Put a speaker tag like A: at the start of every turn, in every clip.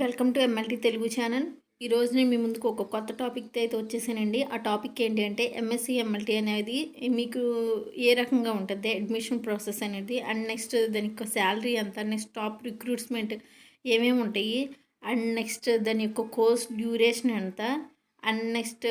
A: Welcome to MLT Telugu channel. ఈరోజు నేను మీ ముందుకు ఒక కొత్త టాపిక్తో అయితే వచ్చేసానండి. ఆ టాపిక్ ఏంటి అంటే ఎంఎస్సి ఎంఎల్టీ అనేది మీకు ఏ రకంగా ఉంటుంది, అడ్మిషన్ ప్రాసెస్ అనేది, అండ్ నెక్స్ట్ దాని యొక్క శాలరీ ఎంత, నెక్స్ట్ టాప్ రిక్రూట్మెంట్ ఏమేమి ఉంటాయి, అండ్ నెక్స్ట్ దాని యొక్క కోర్స్ డ్యూరేషన్ ఎంత, అండ్ నెక్స్ట్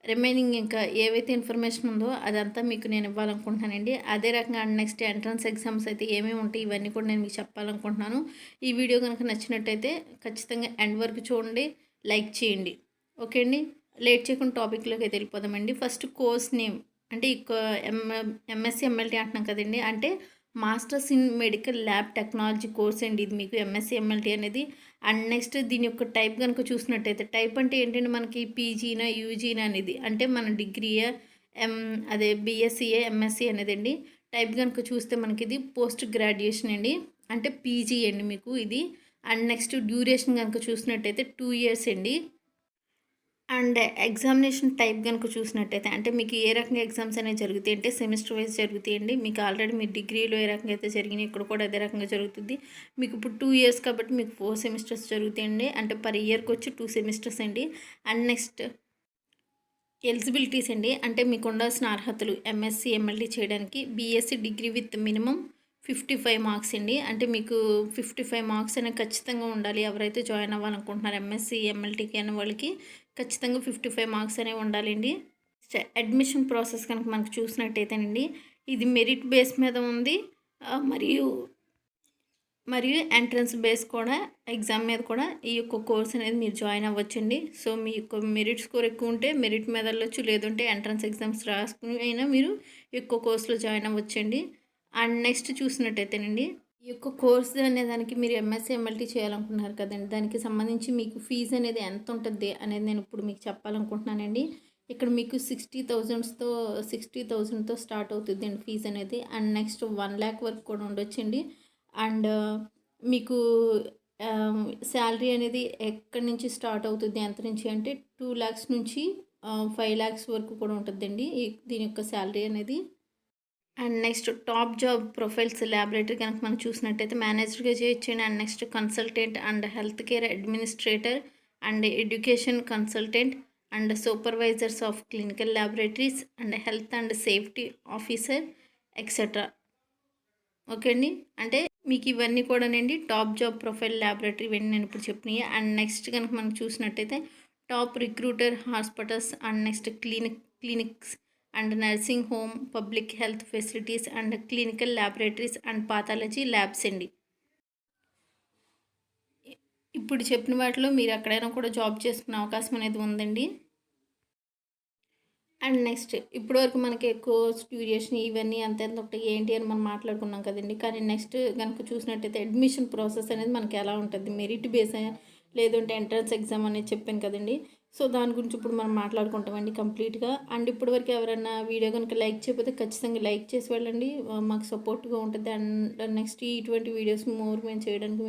A: రిమైనింగ్ ఇంకా ఏవైతే ఇన్ఫర్మేషన్ ఉందో అదంతా మీకు నేను ఇవ్వాలనుకుంటున్నానండి. అదే రకంగా అండ్ నెక్స్ట్ ఎంట్రన్స్ ఎగ్జామ్స్ అయితే ఏమేమి ఉంటాయి ఇవన్నీ కూడా నేను మీకు చెప్పాలనుకుంటున్నాను. ఈ వీడియో కనుక నచ్చినట్టయితే ఖచ్చితంగా ఎండ్ వరకు చూడండి, లైక్ చేయండి. ఓకే అండి, లేట్ చేయకుండా టాపిక్లోకి అయితే వెళ్ళిపోదామండి. ఫస్ట్ కోర్స్ నేమ్ అంటే ఎంఎస్సి ఎంఎల్టీ అంటున్నాం కదండి, అంటే masters in medical lab technology course అండి ఇది మీకు ఎంఎస్సి ఎంఎల్టీ అనేది. అండ్ నెక్స్ట్ దీని యొక్క టైప్ కనుక చూసినట్టయితే, టైప్ అంటే ఏంటంటే మనకి పీజీనా యూజీనా అనేది, అంటే మన డిగ్రీయా అదే బీఎస్సీఏ ఎంఎస్సి అనేది అండి. టైప్ కనుక చూస్తే మనకి ఇది పోస్ట్ గ్రాడ్యుయేషన్ అండి, అంటే పీజీ అండి మీకు ఇది. అండ్ నెక్స్ట్ డ్యూరేషన్ కనుక చూసినట్టయితే 2 years అండి. అండ్ ఎగ్జామినేషన్ టైప్ కనుక చూసినట్టయితే, అంటే మీకు ఏ రకంగా ఎగ్జామ్స్ అనేవి జరుగుతాయి అంటే సెమిస్టర్ వైజ్ జరుగుతాయండి. మీకు ఆల్రెడీ మీ డిగ్రీలో ఏ రకంగా అయితే జరిగినాయి ఇక్కడ కూడా అదే రకంగా జరుగుతుంది. మీకు ఇప్పుడు 2 years కాబట్టి మీకు 4 semesters జరుగుతాయండి, అంటే పర్ ఇయర్కి వచ్చి 2 semesters అండి. అండ్ నెక్స్ట్ ఎలిజిబిలిటీస్ అండి, అంటే మీకు ఉండాల్సిన అర్హతలు ఎంఎస్సి ఎంఎల్టీ చేయడానికి BSc degree with minimum 55 marks అండి. అంటే మీకు 55 మార్క్స్ అనేవి ఖచ్చితంగా ఉండాలి. ఎవరైతే జాయిన్ అవ్వాలనుకుంటున్నారో ఎంఎస్సి ఎంఎల్టీకి అనే వాళ్ళకి ఖచ్చితంగా 55 మార్క్స్ అనేవి ఉండాలండి. అడ్మిషన్ ప్రాసెస్ కనుక మనకు చూసినట్టయితేనండి, ఇది మెరిట్ బేస్ మీద ఉంది, మరియు ఎంట్రన్స్ బేస్ కూడా ఎగ్జామ్ మీద కూడా ఈ యొక్క కోర్స్ అనేది మీరు జాయిన్ అవ్వచ్చండి. సో మీ యొక్క మెరిట్ స్కోర్ ఎక్కువ ఉంటే మెరిట్ మీద వెళ్ళొచ్చు, లేదంటే ఎంట్రన్స్ ఎగ్జామ్స్ రాసుకుని అయినా మీరు ఈ యొక్క కోర్సులో జాయిన్ అవ్వచ్చండి. అండ్ నెక్స్ట్ చూసినట్టయితేనండి, ఈ యొక్క కోర్స్ అనే దానికి మీరు ఎంఎస్సీ ఎంఎల్టీ చేయాలనుకుంటున్నారు కదండి, దానికి సంబంధించి మీకు ఫీజు అనేది ఎంత ఉంటుంది అనేది నేను ఇప్పుడు మీకు చెప్పాలనుకుంటున్నానండి. ఇక్కడ మీకు 60,000తో స్టార్ట్ అవుతుందండి ఫీజు అనేది. అండ్ నెక్స్ట్ 1 lakh వరకు కూడా ఉండొచ్చండి. అండ్ మీకు శాలరీ అనేది ఎక్కడి నుంచి స్టార్ట్ అవుతుంది, ఎంత నుంచి అంటే 2 lakhs నుంచి 5 lakhs వరకు కూడా ఉంటుందండి దీని యొక్క శాలరీ అనేది. And next top job profiles laboratory కనుక మనం చూసినట్టయితే మేనేజర్గా చేయొచ్చండి. And next consultant and health care administrator and education consultant and supervisors of clinical laboratories and health and safety officer etcetera. Okay అండి, అంటే మీకు ఇవన్నీ కూడానండి టాప్ జాబ్ ప్రొఫైల్ ల్యాబొరేటరీ ఇవన్నీ నేను ఇప్పుడు చెప్పినాయి. అండ్ నెక్స్ట్ కనుక మనం చూసినట్టయితే top recruiter hospitals and next clinics and nursing home public health facilities and clinical laboratories and pathology labs అండి. ఇప్పుడు చెప్పిన వాటిలో మీరు ఎక్కడైనా కూడా జాబ్ చేసుకునే అవకాశం అనేది ఉందండి. అండ్ నెక్స్ట్ ఇప్పటివరకు మనకి కోర్స్ డ్యూరేషన్ ఇవన్నీ ఎంత ఉంటాయి ఏంటి అని మనం మాట్లాడుకున్నాం కదండి. కానీ నెక్స్ట్ కనుక చూసినట్టయితే అడ్మిషన్ ప్రాసెస్ అనేది మనకి ఎలా ఉంటుంది, మెరిట్ బేస్ లేదంటే ఎంట్రన్స్ ఎగ్జామ్ అనేది చెప్పాను కదండి. సో దాని గురించి ఇప్పుడు మనం మాట్లాడుకుంటామండి కంప్లీట్గా. అండ్ ఇప్పటివరకు ఎవరైనా వీడియో కనుక లైక్ చేయకపోతే ఖచ్చితంగా లైక్ చేసి వెళ్ళండి, మాకు సపోర్ట్గా ఉంటుంది. అండ్ నెక్స్ట్ ఇటువంటి వీడియోస్ మోర్ మేము చేయడానికి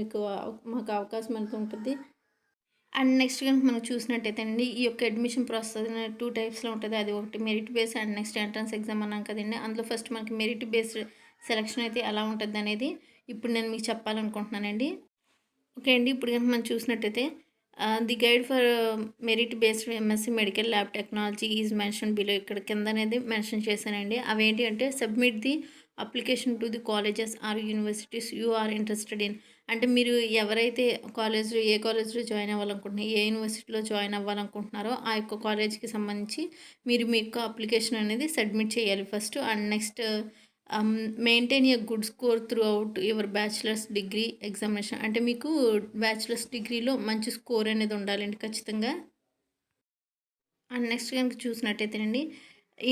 A: మాకు అవకాశం ఎంత ఉంటుంది. అండ్ నెక్స్ట్ కనుక మనం చూసినట్టయితే అండి, ఈ యొక్క అడ్మిషన్ ప్రాసెస్ 2 టైప్స్లో ఉంటుంది. అది ఒకటి merit base and next entrance exam అన్నాం కదండి. అందులో ఫస్ట్ మనకి మెరిట్ బేస్డ్ సెలక్షన్ అయితే ఎలా ఉంటుంది అనేది ఇప్పుడు నేను మీకు చెప్పాలనుకుంటున్నానండి. ఓకే అండి, ఇప్పుడు కనుక మనం చూసినట్టయితే the guide for merit based MSc medical lab technology is mention below, ఇక్కడ కింద అనేది మెన్షన్ చేశానండి. అవేంటి అంటే submit the application to the colleges or universities you are interested in, అంటే మీరు ఎవరైతే ఏ కాలేజ్లో జాయిన్ అవ్వాలనుకుంటున్నారో, ఏ యూనివర్సిటీలో జాయిన్ అవ్వాలనుకుంటున్నారో ఆ యొక్క కాలేజ్కి సంబంధించి మీరు మీ యొక్క అప్లికేషన్ అనేది సబ్మిట్ చేయాలి first. And next maintain a good score through out your bachelors degree examination, అంటే మీకు బ్యాచిలర్స్ డిగ్రీలో మంచి స్కోర్ అనేది ఉండాలండి ఖచ్చితంగా. అండ్ నెక్స్ట్ కనుక చూసినట్టయితేనండి,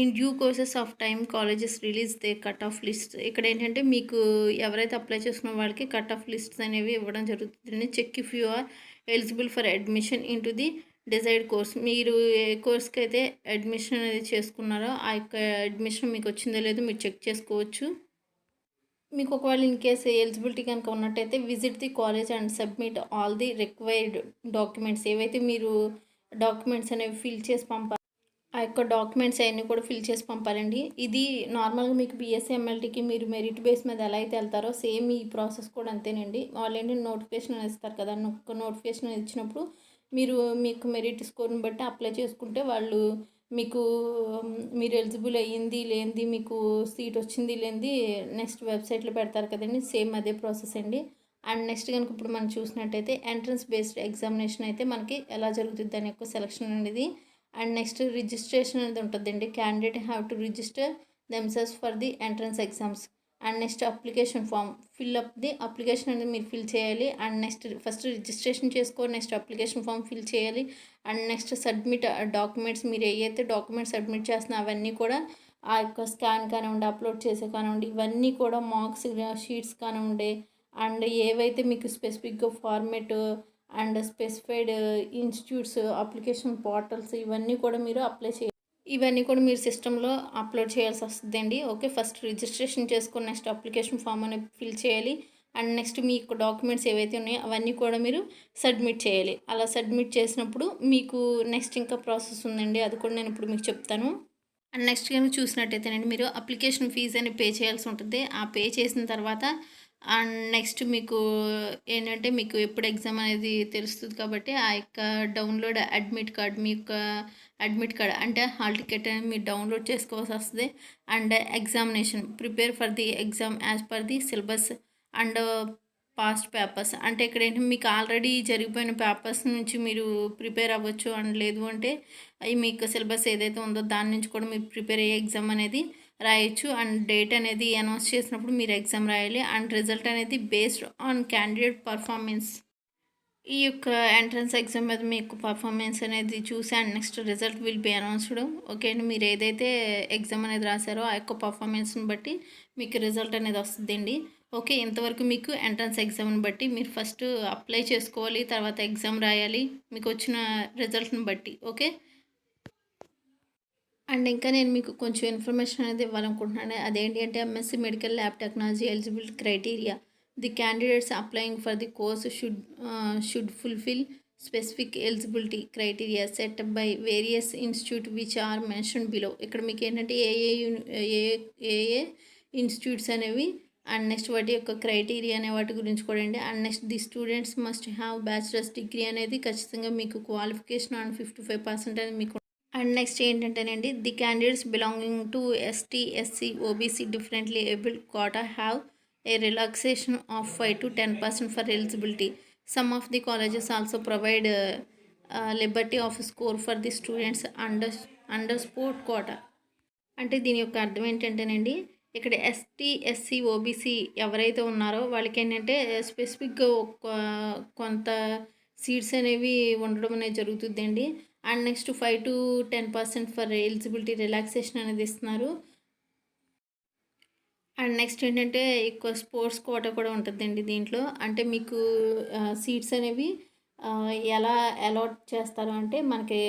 A: in due courses of time colleges release the cut off list, ఇక్కడ ఏంటంటే మీకు ఎవరైతే అప్లై చేసుకున్న వాళ్ళకి కట్ ఆఫ్ లిస్ట్స్ అనేవి ఇవ్వడం జరుగుతుంది. Check if you are eligible for admission in to the desired course, మీరు ఏ కోర్స్కి అయితే అడ్మిషన్ అనేది చేసుకున్నారో ఆ యొక్క అడ్మిషన్ మీకు వచ్చిందో లేదో మీరు చెక్ చేసుకోవచ్చు. మీకు ఒకవేళ ఇన్ కేసు ఎలిజిబిలిటీ కనుక ఉన్నట్టయితే visit the college and submit all the required documents, ఏవైతే మీరు డాక్యుమెంట్స్ అనేవి ఫిల్ చేసి పంపాలి ఆ యొక్క డాక్యుమెంట్స్ అయన్నీ కూడా ఫిల్ చేసి పంపాలండి. ఇది నార్మల్‌గా మీకు బీఎస్సీ, ఎంఎల్టీకి మీరు మెరిట్ బేస్ మీద ఎలా అయితే ఎళ్తారో సేమ్ ఈ ప్రాసెస్ కూడా అంతేనండి. వాళ్ళేంటి నోటిఫికేషన్ అనేది ఇస్తారు కదా! నోటిఫికేషన్ ఇచ్చినప్పుడు మీకు మెరిట్ స్కోర్‌ని బట్టి అప్లై చేసుకుంటే వాళ్ళు మీకు మీరు ఎలిజిబుల్ అయ్యింది, లేనిది మీకు సీట్ వచ్చింది, లేనిది నెక్స్ట్ వెబ్‌సైట్‌లో పెడతారు కదండీ! సేమ్ అదే ప్రాసెస్ అండి. అండ్ నెక్స్ట్ గనుక ఇప్పుడు మనం చూసినట్టయితే ఎంట్రన్స్ బేస్డ్ ఎగ్జామినేషన్ అయితే మనకి ఎలా జరుగుతుంది దాని యొక్క సెలక్షన్ అనేది. అండ్ నెక్స్ట్ రిజిస్ట్రేషన్ అనేది ఉంటుందండి. Candidate have to register themselves for the entrance exams. And next application form fill up the application అనేది మీరు ఫిల్ చేయాలి. అండ్ నెక్స్ట్ ఫస్ట్ రిజిస్ట్రేషన్ చేసుకోవాలి, నెక్స్ట్ అప్లికేషన్ ఫామ్ ఫిల్ చేయాలి. అండ్ నెక్స్ట్ సబ్మిట్ డాక్యుమెంట్స్ మీరు ఏవైతే documents submit చేస్తున్నా అవన్నీ కూడా ఆ యొక్క స్కాన్ కానివ్వండి, అప్లోడ్ చేసే కానివ్వండి, ఇవన్నీ కూడా మార్క్స్ షీట్స్ కానివ్వండి, అండ్ ఏవైతే మీకు స్పెసిఫిక్గా format and specified institutes application portals ఇవన్నీ కూడా మీరు ఇవన్నీ కూడా మీరు సిస్టంలో అప్లోడ్ చేయాల్సి వస్తుందండి. ఓకే, ఫస్ట్ రిజిస్ట్రేషన్ చేసుకొని నెక్స్ట్ అప్లికేషన్ ఫామ్ అనేది ఫిల్ చేయాలి. అండ్ నెక్స్ట్ మీ యొక్క డాక్యుమెంట్స్ ఏవైతే ఉన్నాయో అవన్నీ కూడా మీరు సబ్మిట్ చేయాలి. అలా సబ్మిట్ చేసినప్పుడు మీకు నెక్స్ట్ ఇంకా ప్రాసెస్ ఉందండి, అది కూడా నేను ఇప్పుడు మీకు చెప్తాను. అండ్ నెక్స్ట్ కనుక చూసినట్టయితేనండి మీరు అప్లికేషన్ ఫీజ్ అని పే చేయాల్సి ఉంటుంది. ఆ పే చేసిన తర్వాత అండ్ నెక్స్ట్ మీకు ఏంటంటే మీకు ఎప్పుడు ఎగ్జామ్ అనేది తెలుస్తుంది కాబట్టి ఆ యొక్క డౌన్లోడ్ అడ్మిట్ కార్డ్ మీ యొక్క అడ్మిట్ కార్డ్ అంటే హాల్ టికెట్ అనేది మీరు డౌన్లోడ్ చేసుకోవాల్సి వస్తుంది. And examination prepare for the exam as per the syllabus and past papers అంటే ఇక్కడ ఏంటి మీకు ఆల్రెడీ జరిగిపోయిన పేపర్స్ నుంచి మీరు ప్రిపేర్ అవ్వచ్చు. అండ్ లేదు అంటే అవి మీకు సిలబస్ ఏదైతే ఉందో దాని నుంచి కూడా మీరు ప్రిపేర్ అయ్యే ఎగ్జామ్ అనేది రాయొచ్చు. అండ్ డేట్ అనేది అనౌన్స్ చేసినప్పుడు మీరు ఎగ్జామ్ రాయాలి. అండ్ రిజల్ట్ అనేది బేస్డ్ ఆన్ క్యాండిడేట్ పర్ఫార్మెన్స్. ఈ యొక్క ఎంట్రన్స్ ఎగ్జామ్ మీద మీకు పర్ఫార్మెన్స్ అనేది చూసి and next result will be announced. Okay అండి, మీరు ఏదైతే ఎగ్జామ్ అనేది రాశారో ఆ యొక్క పర్ఫార్మెన్స్ని బట్టి మీకు రిజల్ట్ అనేది వస్తుందండి. ఓకే, ఇంతవరకు మీకు ఎంట్రన్స్ ఎగ్జామ్ని బట్టి మీరు ఫస్ట్ అప్లై చేసుకోవాలి, తర్వాత ఎగ్జామ్ రాయాలి మీకు వచ్చిన రిజల్ట్ని బట్టి. ఓకే, అండ్ ఇంకా నేను మీకు కొంచెం ఇన్ఫర్మేషన్ అనేది ఇవ్వాలనుకుంటున్నాను. అదేంటి అంటే MSc medical lab technology eligibility criteria. The candidates applying for the course should fulfil specific eligibility criteria set by various institute which are mention below. ఇక్కడ మీకు ఏంటంటే ఏ ఏ ఇన్స్టిట్యూట్స్ అనేవి అండ్ నెక్స్ట్ వాటి యొక్క క్రైటీరియా అనే వాటి గురించి కూడా అండి. And next the students must have bachelor's degree అనేది ఖచ్చితంగా మీకు క్వాలిఫికేషన్ అండ్ 55% అనేది మీకు. అండ్ నెక్స్ట్ ఏంటంటేనండి the candidates belonging to ST, SC, OBC differently abled quota have a relaxation of 5 to 10% for eligibility. Some of the colleges also provide liberty of score for the students under sport quota. అంటే దీని యొక్క అర్థం ఏంటంటేనండి ఇక్కడ ST, SC, OBC ఎవరైతే ఉన్నారో వాళ్ళకి ఏంటంటే స్పెసిఫిక్గా కొంత సీట్స్ అనేవి ఉండడం అనేది జరుగుతుందండి. And next 5 to 10% for eligibility relaxation అనేది ఇస్తున్నారు. అండ్ నెక్స్ట్ ఏంటంటే ఎక్కువ స్పోర్ట్స్ కోటా కూడా ఉంటుందండి దీంట్లో. అంటే మీకు సీట్స్ అనేవి ఎలా అలాట్ చేస్తారు అంటే మనకి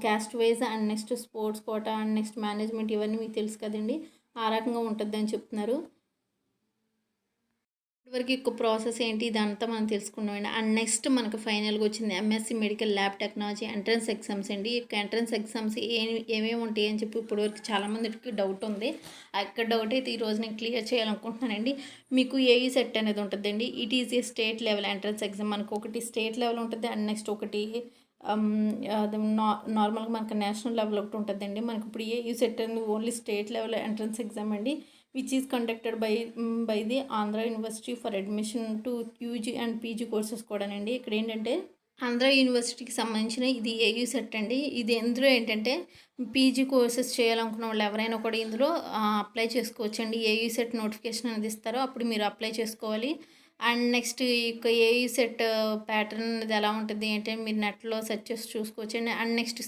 A: caste wise and next sports quota and next management ఇవన్నీ మీకు తెలుసు కదండి, ఆ రకంగా ఉంటుందని చెప్తున్నారు. ఇప్పటివరకు ఎక్కువ ప్రాసెస్ ఏంటి ఇదంతా మనం తెలుసుకున్నామండి. అండ్ నెక్స్ట్ మనకు ఫైనల్గా వచ్చింది MSc medical lab technology entrance exams అండి. ఈ ఎంట్రన్స్ ఎగ్జామ్స్ ఏమేమి ఉంటాయి అని చెప్పి ఇప్పటివరకు చాలామందికి డౌట్ ఉంది. ఆ యొక్క డౌట్ అయితే ఈరోజు నేను క్లియర్ చేయాలనుకుంటున్నానండి. మీకు ఏఈ సెట్ అనేది ఉంటుందండి. It is a state level entrance exam. మనకు ఒకటి స్టేట్ లెవెల్ ఉంటుంది అండ్ నెక్స్ట్ ఒకటి అది నార్మల్గా మనకు నేషనల్ లెవెల్ ఒకటి ఉంటుందండి. మనకి ఇప్పుడు ఏఈ సెట్ అనేది only state level entrance exam అండి, which is conducted by the Andhra university for admission to UG and PG courses కూడానండి. ఇక్కడ ఏంటంటే ఆంధ్ర యూనివర్సిటీకి సంబంధించిన ఇది ఏయూ సెట్ అండి. ఇది ఎందులో ఏంటంటే పీజీ కోర్సెస్ చేయాలనుకున్న వాళ్ళు ఎవరైనా కూడా ఇందులో అప్లై చేసుకోవచ్చండి. ఏయూ సెట్ నోటిఫికేషన్ అనేది ఇస్తారో అప్పుడు మీరు అప్లై చేసుకోవాలి. అండ్ నెక్స్ట్ ఇక ఏయూ సెట్ ప్యాటర్న్ అనేది ఎలా ఉంటుంది అంటే మీరు నెట్లో సెర్చ్ చేసి చూసుకోవచ్చండి. అండ్ నెక్స్ట్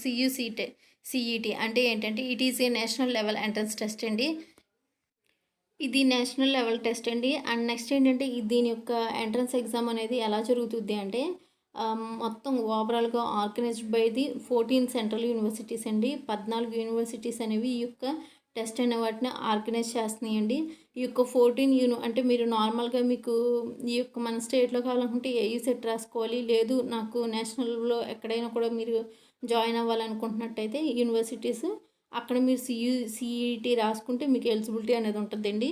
A: సిఈటీ అంటే ఏంటంటే it is a national level entrance test అండి. ఇది నేషనల్ లెవెల్ టెస్ట్ అండి. అండ్ నెక్స్ట్ ఏంటంటే దీని యొక్క ఎంట్రన్స్ ఎగ్జామ్ అనేది ఎలా జరుగుతుంది అంటే మొత్తం ఓవరాల్గా organised by the 14 central universities అండి. 14 యూనివర్సిటీస్ అనేవి ఈ యొక్క టెస్ట్ అనే వాటిని ఆర్గనైజ్ చేస్తున్నాయండి. ఈ యొక్క 14 అంటే మీరు నార్మల్గా మీకు ఈ యొక్క మన స్టేట్లో కావాలనుకుంటే ఏయూ సెట్ రాసుకోవాలి. లేదు నాకు నేషనల్‌లో ఎక్కడైనా కూడా మీరు జాయిన్ అవ్వాలనుకుంటున్నట్టయితే యూనివర్సిటీస్ అక్కడ మీరు సీఈటీ రాసుకుంటే మీకు ఎలిజిబిలిటీ అనేది ఉంటుందండి.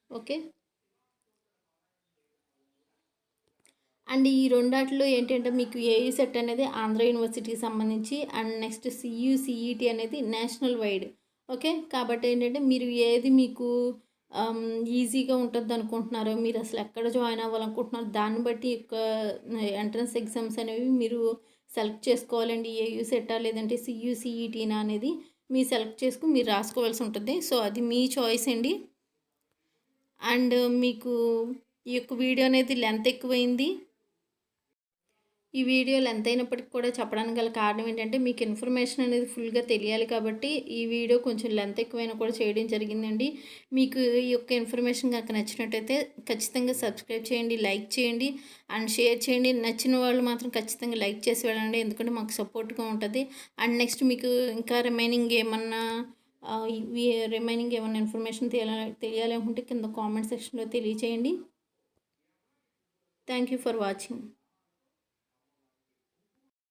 A: ఓకే. అండ్ ఈ రెండాటిలో ఏంటంటే మీకు ఏయూ సెట్ అనేది ఆంధ్ర యూనివర్సిటీకి సంబంధించి అండ్ నెక్స్ట్ సిఈటీ అనేది నేషనల్ వైడ్. ఓకే. కాబట్టి ఏంటంటే మీరు ఏది మీకు ఈజీగా ఉంటుంది అనుకుంటున్నారో, మీరు అసలు ఎక్కడ జాయిన్ అవ్వాలనుకుంటున్నారో దాన్ని బట్టి యొక్క ఎంట్రన్స్ ఎగ్జామ్స్ అనేవి మీరు సెలెక్ట్ చేసుకోవాలండి. ఏయూ సెట్టా లేదంటే సిఈటీనా అనేది మీరు సెలెక్ట్ చేసుకుని మీరు రాసుకోవాల్సి ఉంటుంది. సో అది మీ చాయిస్ అండి. అండ్ మీకు ఈ యొక్క వీడియో అనేది లెంత్ ఎక్కువైంది. ఈ వీడియో లెంత్ అయినప్పటికి కూడా చెప్పడానికి గల కారణం ఏంటంటే మీకు ఇన్ఫర్మేషన్ అనేది ఫుల్గా తెలియాలి కాబట్టి ఈ వీడియో కొంచెం లెంత్ ఎక్కువైనా కూడా చేయడం జరిగిందండి. మీకు ఈ యొక్క ఇన్ఫర్మేషన్ కనుక నచ్చినట్టయితే ఖచ్చితంగా సబ్స్క్రైబ్ చేయండి, లైక్ చేయండి అండ్ షేర్ చేయండి. నచ్చిన వాళ్ళు మాత్రం ఖచ్చితంగా లైక్ చేసి వెళ్ళండి, ఎందుకంటే మాకు సపోర్ట్గా ఉంటుంది. అండ్ నెక్స్ట్ మీకు ఇంకా రిమైనింగ్ ఏమన్నా ఇన్ఫర్మేషన్ తెలియాలి అనుకుంటే కింద కామెంట్ సెక్షన్లో తెలియచేయండి. Thank you for watching.